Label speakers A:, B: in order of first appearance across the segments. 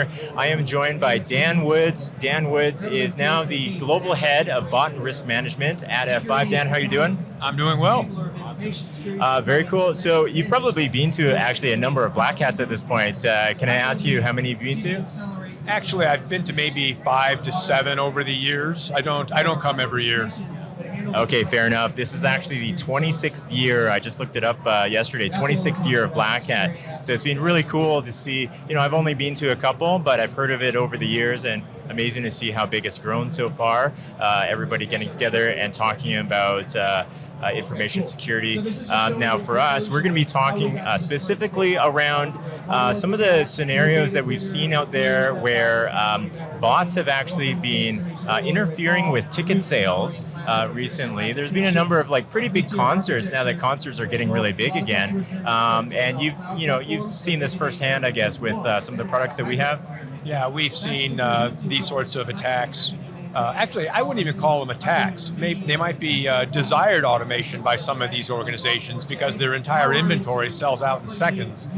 A: I am joined by Dan Woods. Dan Woods is now the global head of bot and risk management at F5. Dan, how are you doing?
B: I'm doing well.
A: Very cool. So you've probably been to actually a number of Black Hats at this point. Can I ask you how many you've been to?
B: Actually, I've been to maybe 5 to 7 over the years. I don't come every year.
A: Okay, fair enough. This is actually the 26th year. I just looked it up yesterday. 26th year of Black Hat. So it's been really cool to see. I've only been to a couple, but I've heard of it over the years, and amazing to see how big it's grown so far. Everybody getting together and talking about information security. Now, for us, we're going to be talking specifically around some of the scenarios that we've seen out there where bots have actually been interfering with ticket sales recently. There's been a number of pretty big concerts now that concerts are getting really big again, and you've seen this firsthand, I guess, with some of the products that we have.
B: Yeah, we've seen these sorts of attacks. Actually, I wouldn't even call them attacks. Maybe they might be desired automation by some of these organizations because their entire inventory sells out in seconds.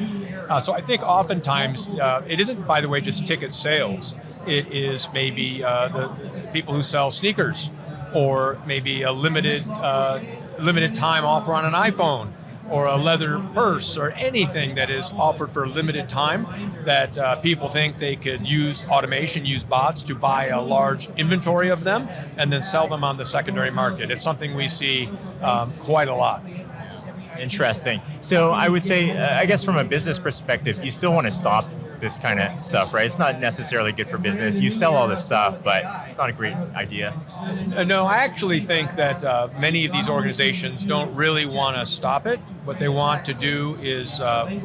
B: So I think oftentimes it isn't, by the way, just ticket sales. It is maybe the people who sell sneakers, or maybe a limited time offer on an iPhone, or a leather purse, or anything that is offered for a limited time that people think they could use automation, use bots to buy a large inventory of them and then sell them on the secondary market. It's something we see quite a lot.
A: Interesting. So I would say, I guess from a business perspective, you still want to stop this kind of stuff, right? It's not necessarily good for business. You sell all this stuff, but it's not a great idea.
B: No, I actually think that many of these organizations don't really want to stop it. What they want to do is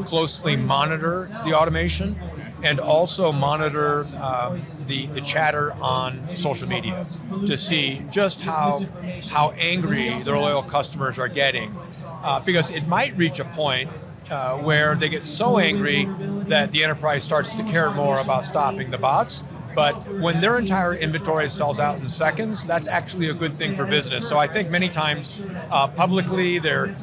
B: closely monitor the automation and also monitor the chatter on social media to see just how angry their loyal customers are getting. Because it might reach a point where they get so angry that the enterprise starts to care more about stopping the bots. But when their entire inventory sells out in seconds, that's actually a good thing for business. So I think many times publicly they're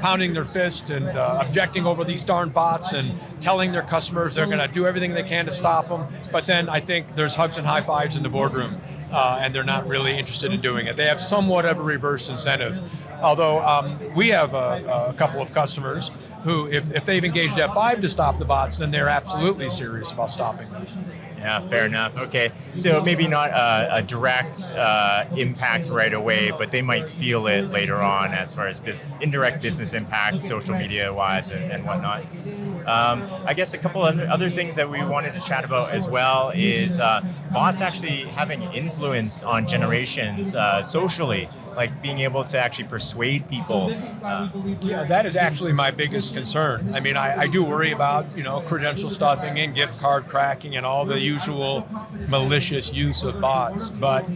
B: pounding their fist and objecting over these darn bots and telling their customers they're going to do everything they can to stop them. But then I think there's hugs and high fives in the boardroom. And they're not really interested in doing it. They have somewhat of a reverse incentive. Although we have a couple of customers who, if they've engaged F5 to stop the bots, then they're absolutely serious about stopping them.
A: Yeah, fair enough. Okay, so maybe not a direct impact right away, but they might feel it later on as far as indirect business impact, social media-wise and whatnot. I guess a couple other things that we wanted to chat about as well is bots actually having influence on generations socially, like being able to actually persuade people.
B: Yeah, that is actually my biggest concern. I mean, I do worry about, credential stuffing and gift card cracking and all the usual malicious use of bots. But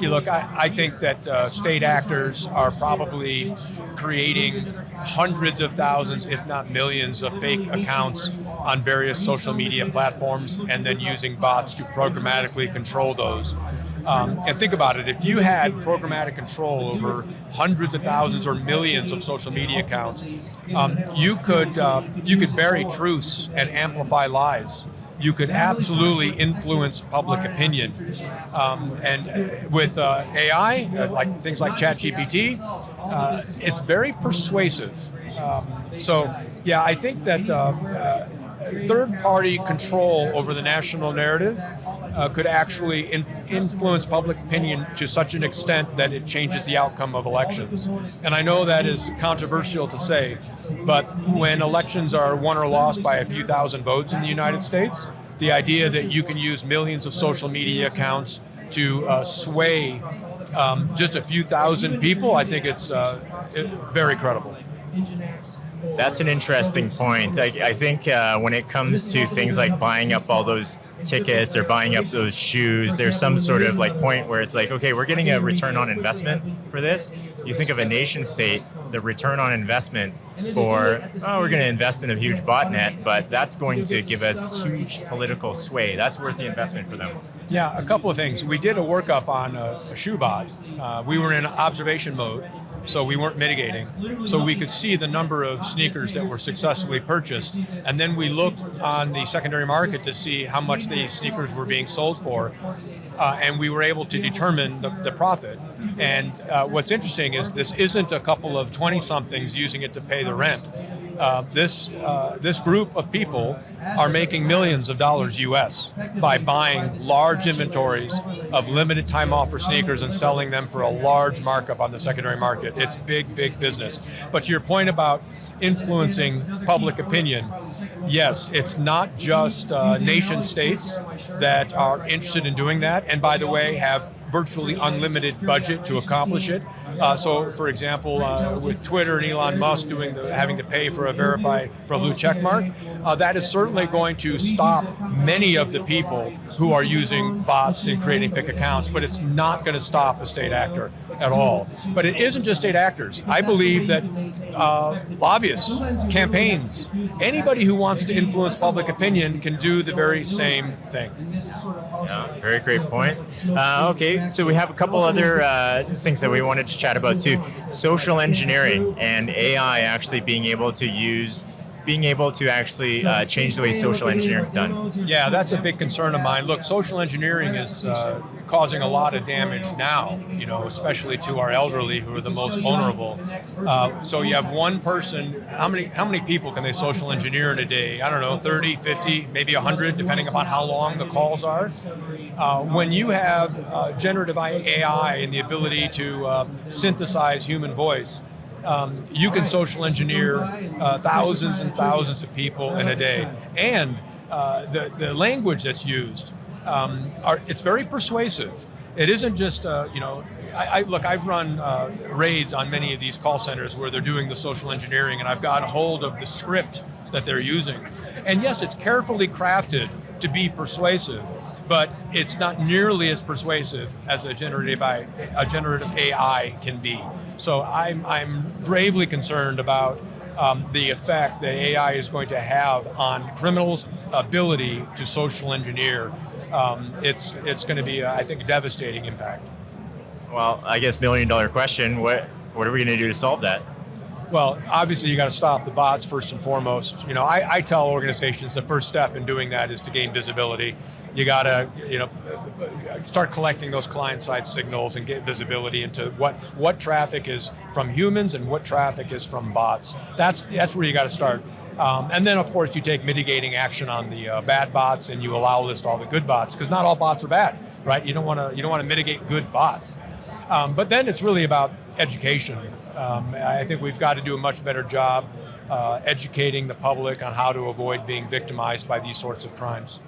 B: look, I think that state actors are probably creating hundreds of thousands, if not millions, of fake accounts on various social media platforms and then using bots to programmatically control those. And think about it, if you had programmatic control over hundreds of thousands or millions of social media accounts, you could bury truths and amplify lies. You could absolutely influence public opinion. And with AI, like things like ChatGPT, it's very persuasive. So yeah, I think that third-party control over the national narrative could actually influence public opinion to such an extent that it changes the outcome of elections. And I know that is controversial to say, but when elections are won or lost by a few thousand votes in the United States, the idea that you can use millions of social media accounts to sway just a few thousand people, I think it's very credible.
A: That's an interesting point. I think when it comes to things like buying up all those tickets or buying up those shoes, there's some sort of point where it's okay, we're getting a return on investment for this. You think of a nation state, the return on investment for, we're going to invest in a huge botnet, but that's going to give us huge political sway. That's worth the investment for them.
B: Yeah, a couple of things. We did a workup on a shoe bot. We were in observation mode, so we weren't mitigating. So we could see the number of sneakers that were successfully purchased. And then we looked on the secondary market to see how much these sneakers were being sold for. And we were able to determine the profit. And what's interesting is this isn't a couple of 20-somethings using it to pay the rent. This group of people are making millions of dollars US by buying large inventories of limited time offer sneakers and selling them for a large markup on the secondary market. It's big business. But to your point about influencing public opinion, yes, it's not just nation states that are interested in doing that, and by the way, have virtually unlimited budget to accomplish it. So, for example, with Twitter and Elon Musk having to pay for a blue check mark, that is certainly going to stop many of the people who are using bots and creating fake accounts, but it's not going to stop a state actor at all. But it isn't just state actors. I believe that lobbyists, campaigns, anybody who wants to influence public opinion can do the very same thing.
A: Yeah, very great point. Okay, so we have a couple other things that we wanted to chat about too. Social engineering and AI actually being able to actually change the way social engineering is done.
B: Yeah, that's a big concern of mine. Look, social engineering is causing a lot of damage now, especially to our elderly who are the most vulnerable. So you have one person, how many people can they social engineer in a day? I don't know, 30, 50, maybe 100, depending upon how long the calls are. When you have generative AI and the ability to synthesize human voice, you can social engineer thousands and thousands of people in a day. And the language that's used, it's very persuasive. It isn't just, I've run raids on many of these call centers where they're doing the social engineering, and I've got a hold of the script that they're using. And yes, it's carefully crafted to be persuasive, but it's not nearly as persuasive as a generative AI can be. So I'm gravely concerned about the effect that AI is going to have on criminals' ability to social engineer. It's going to be, I think, a devastating impact.
A: Well, I guess $1 million question, what are we going to do to solve that?
B: Well, obviously you got to stop the bots first and foremost. I tell organizations the first step in doing that is to gain visibility. You got to, start collecting those client-side signals and get visibility into what traffic is from humans and what traffic is from bots. That's where you got to start. And then, of course, you take mitigating action on the bad bots, and you allow list all the good bots, because not all bots are bad, right? You don't want to mitigate good bots. But then it's really about education. I think we've got to do a much better job educating the public on how to avoid being victimized by these sorts of crimes.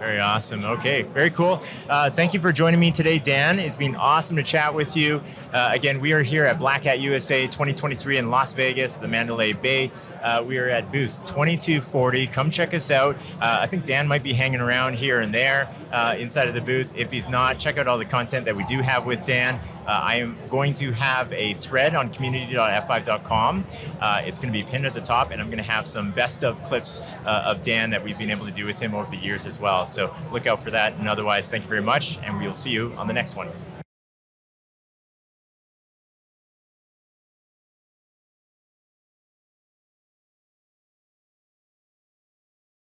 A: Very awesome. Okay, very cool. Thank you for joining me today, Dan. It's been awesome to chat with you. Again, we are here at Black Hat USA 2023 in Las Vegas, the Mandalay Bay. We are at booth 2240. Come check us out. I think Dan might be hanging around here and there inside of the booth. If he's not, check out all the content that we do have with Dan. I am going to have a thread on community.f5.com. It's going to be pinned at the top, and I'm going to have some best of clips of Dan that we've been able to do with him over the years as well. So look out for that. And otherwise, thank you very much, and we'll see you on the next one.